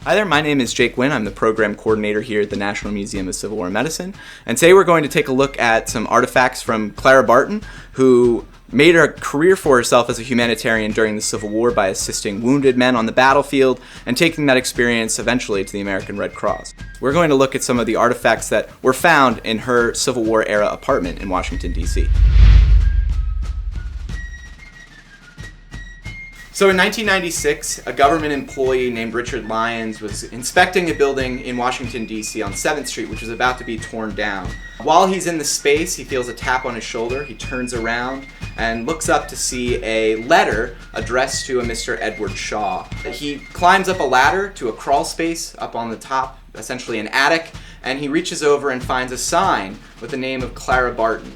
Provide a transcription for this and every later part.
Hi there, my name is Jake Wynn. I'm the program coordinator here at the National Museum of Civil War Medicine. And today we're going to take a look at some artifacts from Clara Barton, who made a career for herself as a humanitarian during the Civil War by assisting wounded men on the battlefield and taking that experience eventually to the American Red Cross. We're going to look at some of the artifacts that were found in her Civil War era apartment in Washington, D.C. So in 1996, a government employee named Richard Lyons was inspecting a building in Washington, D.C. on 7th Street, which was about to be torn down. While he's in the space, he feels a tap on his shoulder. He turns around and looks up to see a letter addressed to a Mr. Edward Shaw. He climbs up a ladder to a crawl space up on the top, essentially an attic, and he reaches over and finds a sign with the name of Clara Barton.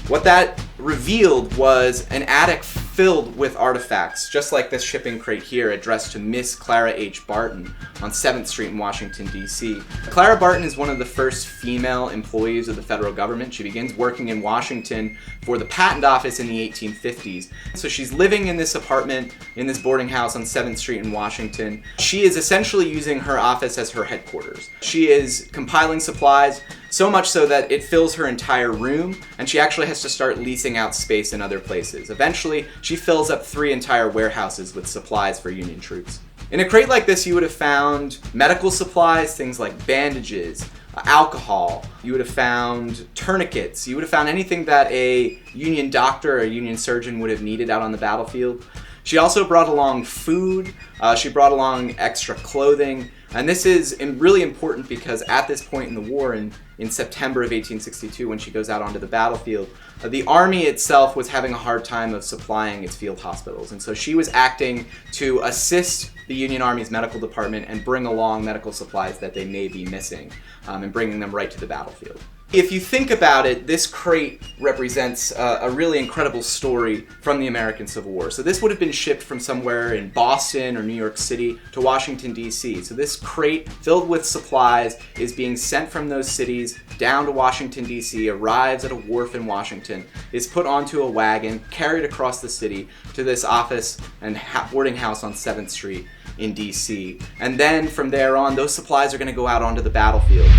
What that revealed was an attic filled with artifacts, just like this shipping crate here addressed to Miss Clara H. Barton on 7th Street in Washington, D.C. Clara Barton is one of the first female employees of the federal government. She begins working in Washington for the patent office in the 1850s. So she's living in this apartment, in this boarding house on 7th Street in Washington. She is essentially using her office as her headquarters. She is compiling supplies, so much so that it fills her entire room, and she actually has to start leasing out space in other places. Eventually, she fills up 3 entire warehouses with supplies for Union troops. In a crate like this, you would have found medical supplies, things like bandages, alcohol. You would have found tourniquets. You would have found anything that a Union doctor or a Union surgeon would have needed out on the battlefield. She also brought along food. She brought along extra clothing. And this is really important because at this point in the war, in September of 1862, when she goes out onto the battlefield, the army itself was having a hard time of supplying its field hospitals. And so she was acting to assist the Union Army's medical department and bring along medical supplies that they may be missing, and bringing them right to the battlefield. If you think about it, this crate represents a really incredible story from the American Civil War. So this would have been shipped from somewhere in Boston or New York City to Washington, D.C. So this crate filled with supplies is being sent from those cities down to Washington, D.C., arrives at a wharf in Washington, is put onto a wagon, carried across the city to this office and boarding house on 7th Street in D.C. And then from there on, those supplies are going to go out onto the battlefield.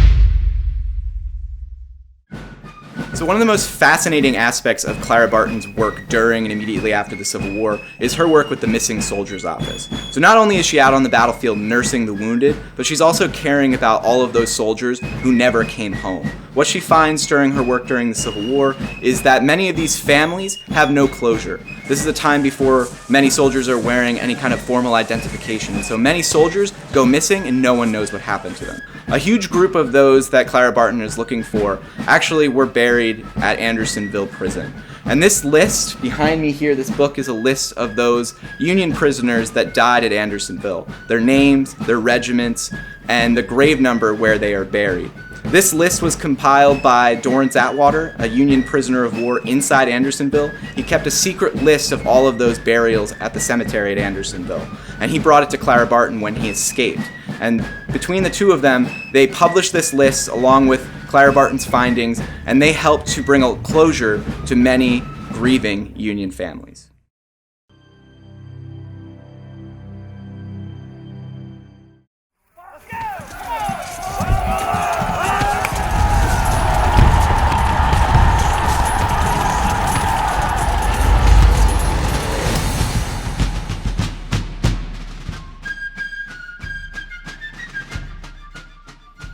So one of the most fascinating aspects of Clara Barton's work during and immediately after the Civil War is her work with the Missing Soldiers Office. So not only is she out on the battlefield nursing the wounded, but she's also caring about all of those soldiers who never came home. What she finds during her work during the Civil War is that many of these families have no closure. This is a time before many soldiers are wearing any kind of formal identification, and so many soldiers go missing and no one knows what happened to them. A huge group of those that Clara Barton is looking for actually were buried at Andersonville Prison. And this list, behind me here, this book is a list of those Union prisoners that died at Andersonville. Their names, their regiments, and the grave number where they are buried. This list was compiled by Dorrance Atwater, a Union prisoner of war inside Andersonville. He kept a secret list of all of those burials at the cemetery at Andersonville, and he brought it to Clara Barton when he escaped. And between the two of them, they published this list along with Clara Barton's findings, and they helped to bring a closure to many grieving Union families.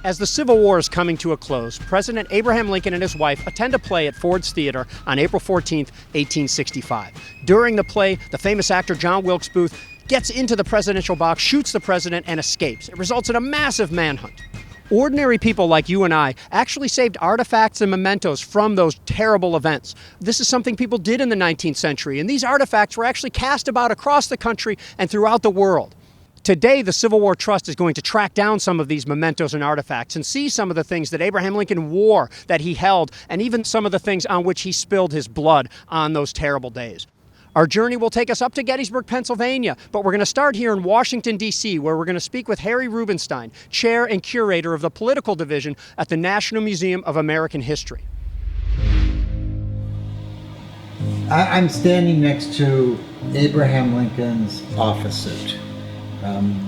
As the Civil War is coming to a close, President Abraham Lincoln and his wife attend a play at Ford's Theater on April 14, 1865. During the play, the famous actor John Wilkes Booth gets into the presidential box, shoots the president, and escapes. It results in a massive manhunt. Ordinary people like you and I actually saved artifacts and mementos from those terrible events. This is something people did in the 19th century, and these artifacts were actually cast about across the country and throughout the world. Today, the Civil War Trust is going to track down some of these mementos and artifacts and see some of the things that Abraham Lincoln wore, that he held, and even some of the things on which he spilled his blood on those terrible days. Our journey will take us up to Gettysburg, Pennsylvania, but we're going to start here in Washington, D.C., where we're going to speak with Harry Rubenstein, Chair and Curator of the Political Division at the National Museum of American History. I'm standing next to Abraham Lincoln's office suit.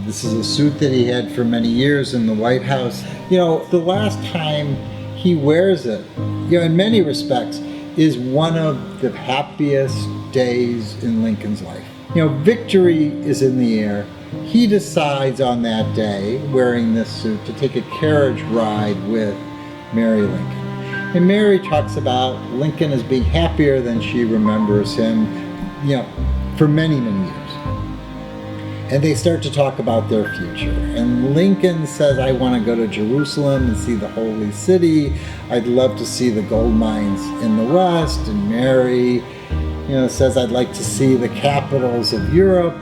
This is a suit that he had for many years in the White House. You know, the last time he wears it, you know, in many respects, is one of the happiest days in Lincoln's life. You know, victory is in the air. He decides on that day, wearing this suit, to take a carriage ride with Mary Lincoln. And Mary talks about Lincoln as being happier than she remembers him, you know, for many, many years. And they start to talk about their future. And Lincoln says, I want to go to Jerusalem and see the holy city. I'd love to see the gold mines in the West. And Mary, you know, says, I'd like to see the capitals of Europe.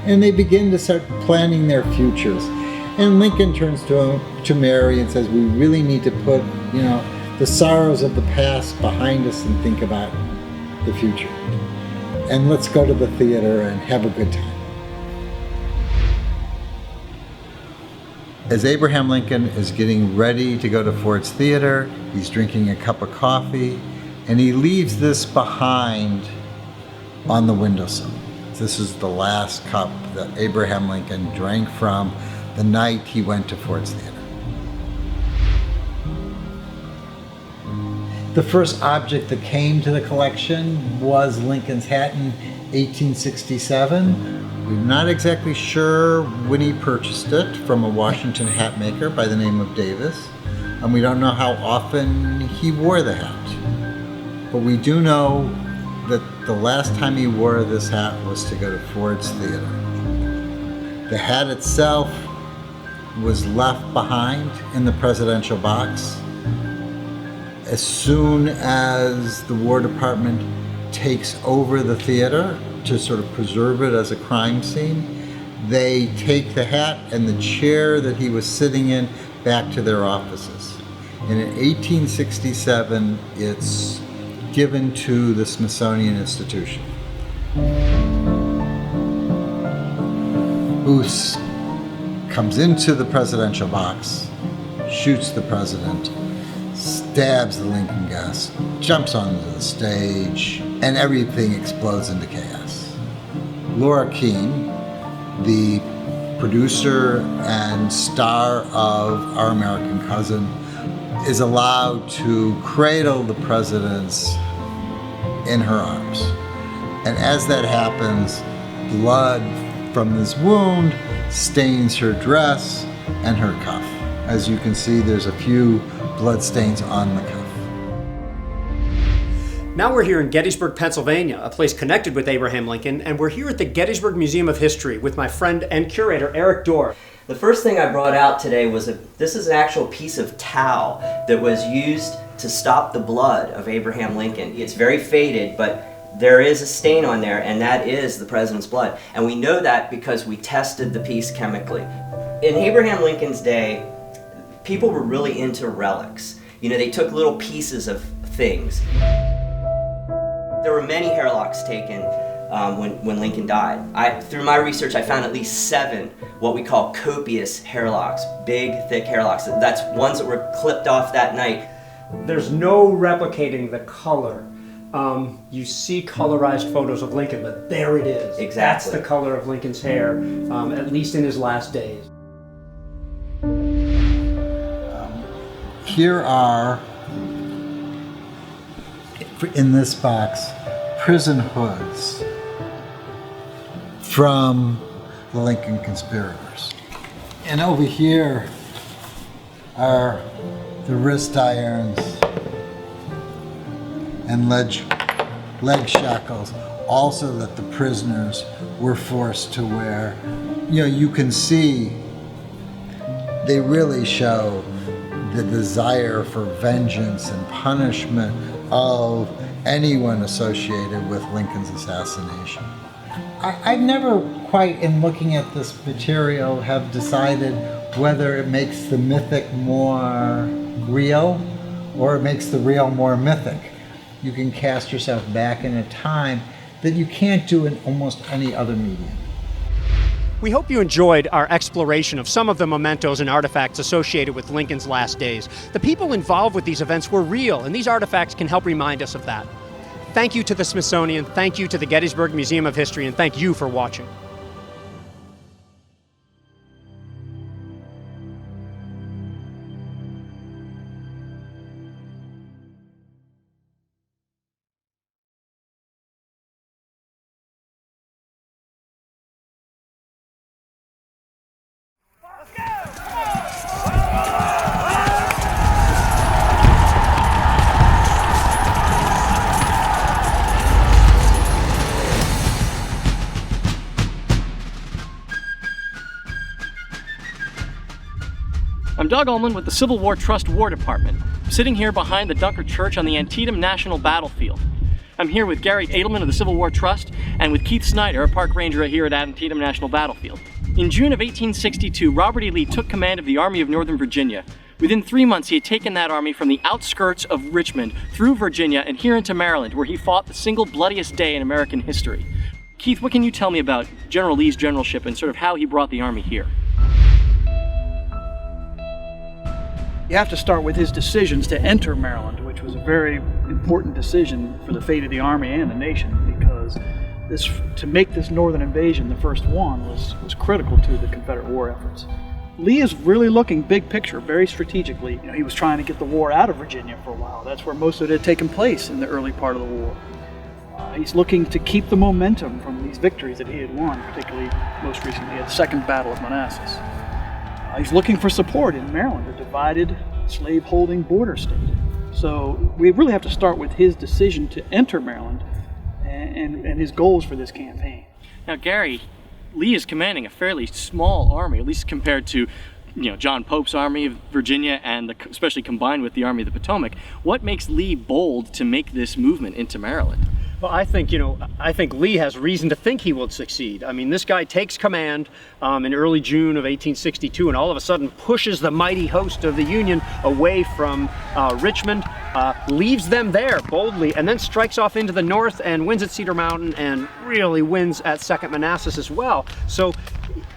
And they begin to start planning their futures. And Lincoln turns to Mary and says, we really need to put, you know, the sorrows of the past behind us and think about the future. And let's go to the theater and have a good time. As Abraham Lincoln is getting ready to go to Ford's Theater, he's drinking a cup of coffee, and he leaves this behind on the windowsill. This is the last cup that Abraham Lincoln drank from the night he went to Ford's Theater. The first object that came to the collection was Lincoln's hat in 1867. We're not exactly sure when he purchased it from a Washington hat maker by the name of Davis, and we don't know how often he wore the hat. But we do know that the last time he wore this hat was to go to Ford's Theater. The hat itself was left behind in the presidential box. As soon as the War Department takes over the theater to sort of preserve it as a crime scene, they take the hat and the chair that he was sitting in back to their offices. And in 1867, it's given to the Smithsonian Institution, who comes into the presidential box, shoots the president, stabs the Lincoln guest, jumps onto the stage, and everything explodes into chaos. Laura Keene, the producer and star of Our American Cousin, is allowed to cradle the presidents in her arms. And as that happens, blood from this wound stains her dress and her cuff. As you can see, there's a few blood stains on the cuff. Now we're here in Gettysburg, Pennsylvania, a place connected with Abraham Lincoln, and we're here at the Gettysburg Museum of History with my friend and curator, Eric Dorr. The first thing I brought out today was this is an actual piece of towel that was used to stop the blood of Abraham Lincoln. It's very faded, but there is a stain on there, and that is the president's blood. And we know that because we tested the piece chemically. In Abraham Lincoln's day, people were really into relics. You know, they took little pieces of things. There were many hairlocks taken when Lincoln died. Through my research, I found at least 7 what we call copious hairlocks, big, thick hairlocks. That's ones that were clipped off that night. There's no replicating the color. You see colorized photos of Lincoln, but there it is. Exactly. That's the color of Lincoln's hair, at least in his last days. Here are, in this box, prison hoods from the Lincoln conspirators. And over here are the wrist irons and leg shackles, also that the prisoners were forced to wear. You know, you can see they really show the desire for vengeance and punishment of anyone associated with Lincoln's assassination. I've never quite, in looking at this material, have decided whether it makes the mythic more real or it makes the real more mythic. You can cast yourself back in a time that you can't do in almost any other medium. We hope you enjoyed our exploration of some of the mementos and artifacts associated with Lincoln's last days. The people involved with these events were real, and these artifacts can help remind us of that. Thank you to the Smithsonian, thank you to the Gettysburg Museum of History, and thank you for watching. Doug Ullman with the Civil War Trust War Department. I'm sitting here behind the Dunker Church on the Antietam National Battlefield. I'm here with Gary Edelman of the Civil War Trust and with Keith Snyder, a park ranger here at Antietam National Battlefield. In June of 1862, Robert E. Lee took command of the Army of Northern Virginia. Within 3 months, he had taken that army from the outskirts of Richmond through Virginia and here into Maryland, where he fought the single bloodiest day in American history. Keith, what can you tell me about General Lee's generalship and sort of how he brought the army here? You have to start with his decisions to enter Maryland, which was a very important decision for the fate of the Army and the nation, because to make this northern invasion, the first one, was critical to the Confederate war efforts. Lee is really looking big picture, very strategically. He was trying to get the war out of Virginia for a while. That's where most of it had taken place in the early part of the war. He's looking to keep the momentum from these victories that he had won, particularly most recently at the Second Battle of Manassas. He's looking for support in Maryland, a divided slave-holding border state. So we really have to start with his decision to enter Maryland and his goals for this campaign. Now, Gary, Lee is commanding a fairly small army, at least compared to John Pope's Army of Virginia and especially combined with the Army of the Potomac. What makes Lee bold to make this movement into Maryland? Well, I think Lee has reason to think he will succeed. I mean, this guy takes command in early June of 1862 and all of a sudden pushes the mighty host of the Union away from Richmond, leaves them there boldly, and then strikes off into the north and wins at Cedar Mountain and really wins at Second Manassas as well. So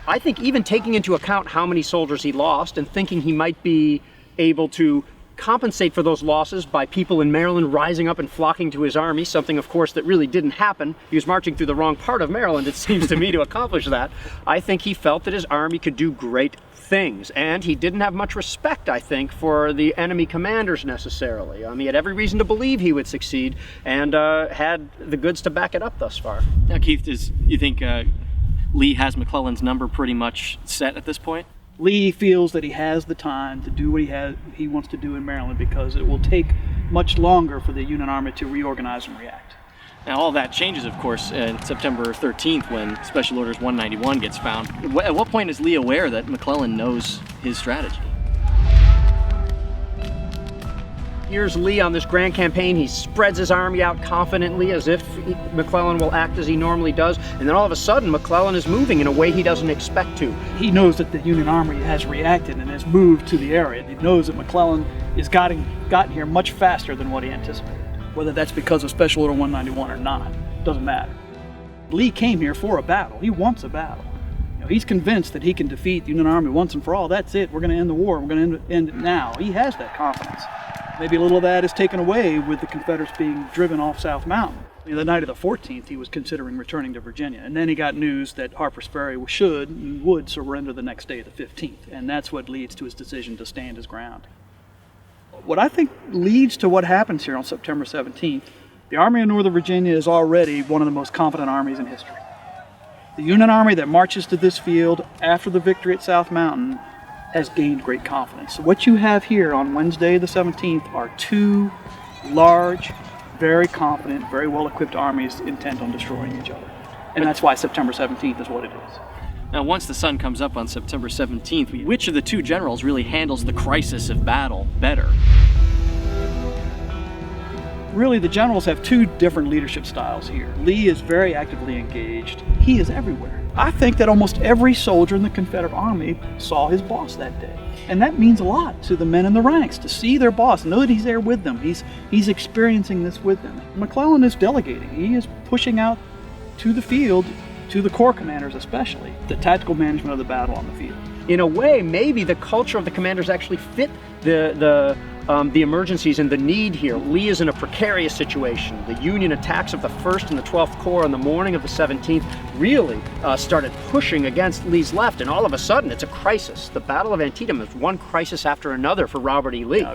I think even taking into account how many soldiers he lost and thinking he might be able to compensate for those losses by people in Maryland rising up and flocking to his army, something of course that really didn't happen. He was marching through the wrong part of Maryland, it seems to me, to accomplish that. I think he felt that his army could do great things, and he didn't have much respect, I think, for the enemy commanders necessarily. He had every reason to believe he would succeed and had the goods to back it up thus far. Now, Keith, you think Lee has McClellan's number pretty much set at this point? Lee feels that he has the time to do what he wants to do in Maryland, because it will take much longer for the Union Army to reorganize and react. Now, all that changes, of course, on September 13th when Special Orders 191 gets found. At what point is Lee aware that McClellan knows his strategy? Here's Lee on this grand campaign. He spreads his army out confidently as if McClellan will act as he normally does, and then all of a sudden McClellan is moving in a way he doesn't expect to. He knows that the Union Army has reacted and has moved to the area. He knows that McClellan has gotten here much faster than what he anticipated. Whether that's because of Special Order 191 or not, doesn't matter. Lee came here for a battle. He wants a battle. He's convinced that he can defeat the Union Army once and for all. That's it. We're going to end the war. We're going to end it now. He has that confidence. Maybe a little of that is taken away with the Confederates being driven off South Mountain. The night of the 14th, he was considering returning to Virginia, and then he got news that Harper's Ferry would surrender the next day, the 15th, and that's what leads to his decision to stand his ground. What I think leads to what happens here on September 17th, the Army of Northern Virginia is already one of the most competent armies in history. The Union Army that marches to this field after the victory at South Mountain has gained great confidence. So what you have here on Wednesday the 17th are two large, very confident, very well-equipped armies intent on destroying each other. And that's why September 17th is what it is. Now, once the sun comes up on September 17th, which of the two generals really handles the crisis of battle better? Really, the generals have two different leadership styles here. Lee is very actively engaged. He is everywhere. I think that almost every soldier in the Confederate Army saw his boss that day. And that means a lot to the men in the ranks, to see their boss, know that he's there with them. He's experiencing this with them. McClellan is delegating. He is pushing out to the field, to the corps commanders especially, the tactical management of the battle on the field. In a way, maybe the culture of the commanders actually fit the emergencies and the need here. Lee is in a precarious situation. The Union attacks of the 1st and the 12th Corps on the morning of the 17th really started pushing against Lee's left, and all of a sudden it's a crisis. The Battle of Antietam is one crisis after another for Robert E. Lee.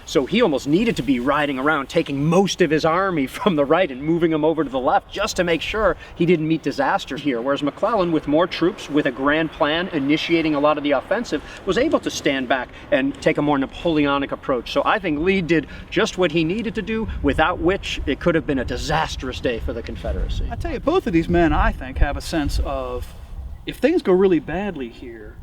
So he almost needed to be riding around, taking most of his army from the right and moving them over to the left just to make sure he didn't meet disaster here. Whereas McClellan, with more troops, with a grand plan, initiating a lot of the offensive, was able to stand back and take a more Napoleonic approach. So I think Lee did just what he needed to do, without which it could have been a disastrous day for the Confederacy. I tell you, both of these men, I think, have a sense of, if things go really badly here,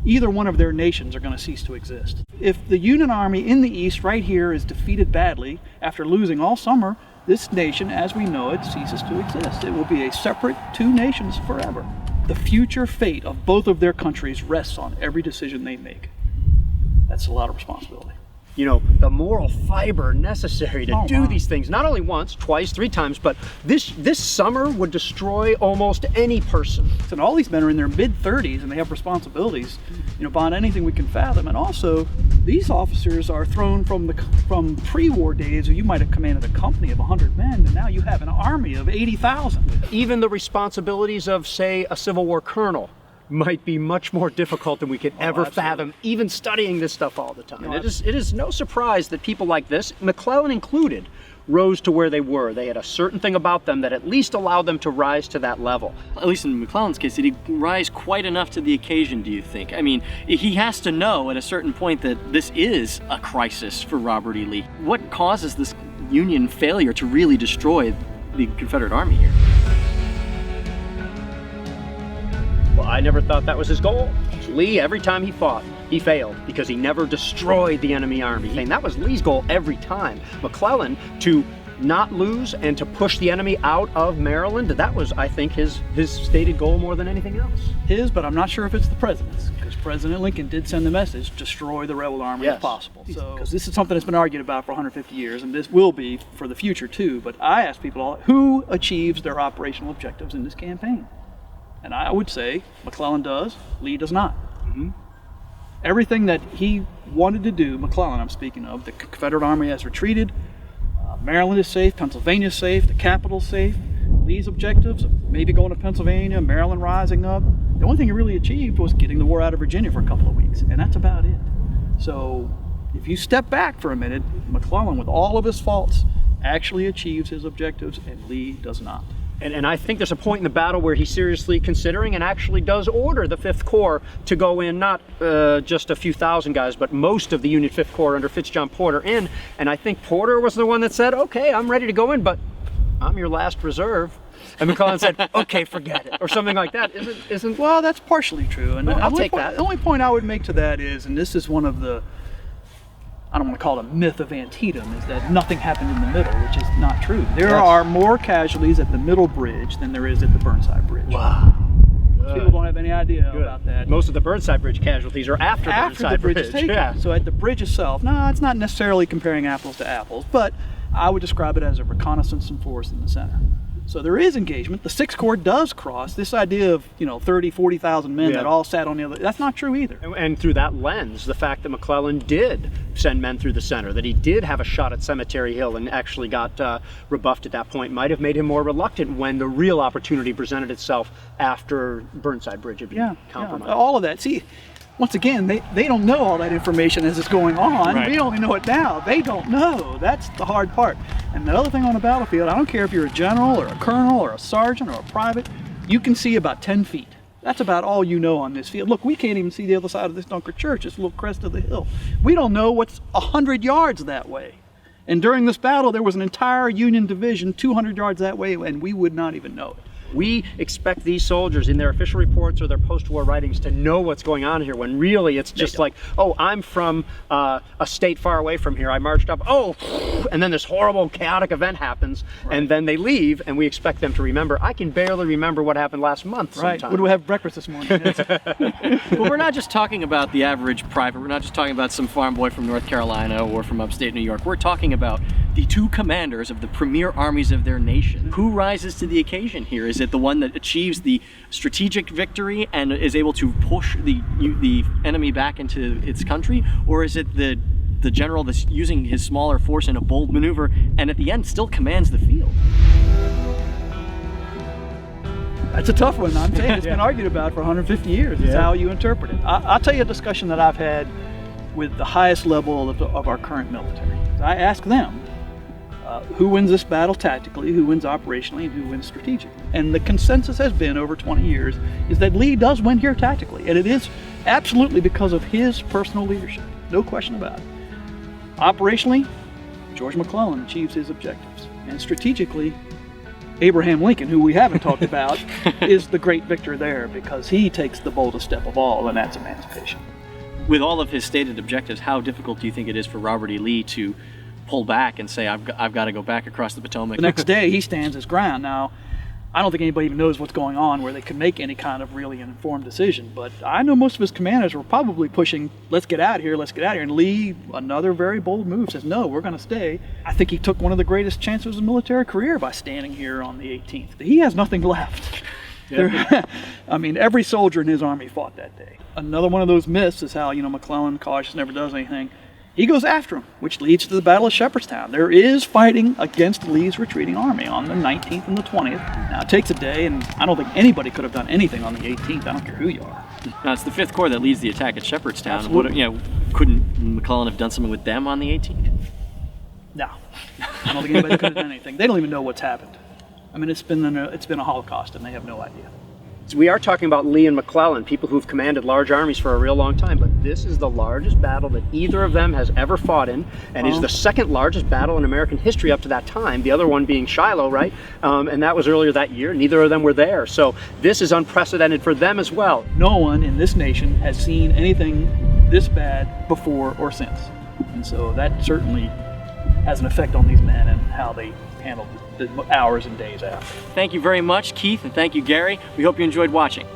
either one of their nations are going to cease to exist. If the Union Army in the East right here is defeated badly after losing all summer, this nation as we know it ceases to exist. It will be a separate two nations forever. The future fate of both of their countries rests on every decision they make. That's a lot of responsibility. You know, the moral fiber necessary to do these things, not only once, twice, 3 times, but this summer would destroy almost any person. And all these men are in their mid-30s and they have responsibilities, you know, beyond anything we can fathom. And also, these officers are thrown from pre-war days where you might have commanded a company of 100 men, and now you have an army of 80,000. Even the responsibilities of, say, a Civil War colonel might be much more difficult than we could ever fathom, even studying this stuff all the time. No, it is no surprise that people like this, McClellan included, rose to where they were. They had a certain thing about them that at least allowed them to rise to that level. At least in McClellan's case, did he rise quite enough to the occasion, do you think? I mean, he has to know at a certain point that this is a crisis for Robert E. Lee. What causes this Union failure to really destroy the Confederate Army here? Well, I never thought that was his goal. Lee, every time he fought, he failed because he never destroyed the enemy army. And that was Lee's goal every time. McClellan, to not lose and to push the enemy out of Maryland, that was, I think, his stated goal more than anything else. His, but I'm not sure if it's the president's, because President Lincoln did send the message, destroy the rebel army if possible. So, because this is something that's been argued about for 150 years, and this will be for the future too. But I ask people, who achieves their operational objectives in this campaign? And I would say McClellan does, Lee does not. Everything that he wanted to do, McClellan I'm speaking of, the Confederate Army has retreated, Maryland is safe, Pennsylvania is safe, the capital's safe. Lee's objectives, maybe going to Pennsylvania, Maryland rising up, the only thing he really achieved was getting the war out of Virginia for a couple of weeks, and that's about it. So if you step back for a minute, McClellan, with all of his faults, actually achieves his objectives, and Lee does not. And I think there's a point in the battle where he's seriously considering and actually does order the 5th Corps to go in, not just a few thousand guys, but most of the Union 5th Corps under Fitzjohn Porter in. And I think Porter was the one that said, okay, I'm ready to go in, but I'm your last reserve. And McClellan said, okay, forget it, or something like that. Isn't Well, that's partially true. And I'll take that. The only point I would make to that is, and this is one of the, I don't want to call it a myth of Antietam, is that nothing happened in the middle, which is not true. There are more casualties at the Middle Bridge than there is at the Burnside Bridge. Wow. People don't have any idea about that. Most of the Burnside Bridge casualties are after Burnside the bridge is taken. Yeah. So at the bridge itself, no, it's not necessarily comparing apples to apples, but I would describe it as a reconnaissance and force in the center. So there is engagement. The 6th Corps does cross. This idea of 30, 40,000 men that all sat on the other, that's not true either. And through that lens, the fact that McClellan did send men through the center, that he did have a shot at Cemetery Hill and actually got rebuffed at that point, might have made him more reluctant when the real opportunity presented itself after Burnside Bridge had been compromised. Yeah, all of that. See, once again, they don't know all that information as it's going on. Right. We only know it now. They don't know. That's the hard part. And the other thing on the battlefield, I don't care if you're a general or a colonel or a sergeant or a private, you can see about 10 feet. That's about all you know on this field. Look, we can't even see the other side of this Dunker Church, this little crest of the hill. We don't know what's 100 yards that way. And during this battle, there was an entire Union division 200 yards that way, and we would not even know it. We expect these soldiers in their official reports or their post-war writings to know what's going on here, when really it's just like, oh, I'm from a state far away from here. I marched up, and then this horrible, chaotic event happens, and then they leave, and we expect them to remember. I can barely remember what happened last month sometimes. What do we have breakfast this morning? Well, we're not just talking about the average private. We're not just talking about some farm boy from North Carolina or from upstate New York. We're talking about the two commanders of the premier armies of their nation. Who rises to the occasion here? Is it the one that achieves the strategic victory and is able to push the enemy back into its country? Or is it the general that's using his smaller force in a bold maneuver and at the end still commands the field? That's a tough one. I'm saying it's been argued about for 150 years. It's how you interpret it. I'll tell you a discussion that I've had with the highest level of our current military. I ask them, who wins this battle tactically, who wins operationally, and who wins strategically? And the consensus has been over 20 years is that Lee does win here tactically, and it is absolutely because of his personal leadership, no question about it. Operationally, George McClellan achieves his objectives, and strategically, Abraham Lincoln, who we haven't talked about, is the great victor there because he takes the boldest step of all, and that's emancipation. With all of his stated objectives, how difficult do you think it is for Robert E. Lee to pull back and say, I've got to go back across the Potomac? The next day, he stands his ground. Now, I don't think anybody even knows what's going on where they can make any kind of really informed decision, but I know most of his commanders were probably pushing, let's get out of here, let's get out of here. And Lee, another very bold move, says, no, we're going to stay. I think he took one of the greatest chances of his military career by standing here on the 18th. He has nothing left. Yeah. I mean, every soldier in his army fought that day. Another one of those myths is how, McClellan, cautious, never does anything. He goes after him, which leads to the Battle of Shepherdstown. There is fighting against Lee's retreating army on the 19th and the 20th. Now, it takes a day, and I don't think anybody could have done anything on the 18th. I don't care who you are. Now, it's the 5th Corps that leads the attack at Shepherdstown. Absolutely. Couldn't McClellan have done something with them on the 18th? No. I don't think anybody could have done anything. They don't even know what's happened. I mean, it's been a Holocaust, and they have no idea. We are talking about Lee and McClellan, people who've commanded large armies for a real long time, but this is the largest battle that either of them has ever fought in, and is the second largest battle in American history up to that time, the other one being Shiloh, right? And that was earlier that year. Neither of them were there, so this is unprecedented for them as well. No one in this nation has seen anything this bad before or since, and so that certainly has an effect on these men and how they handled the hours and days after. Thank you very much, Keith, and thank you, Gary. We hope you enjoyed watching.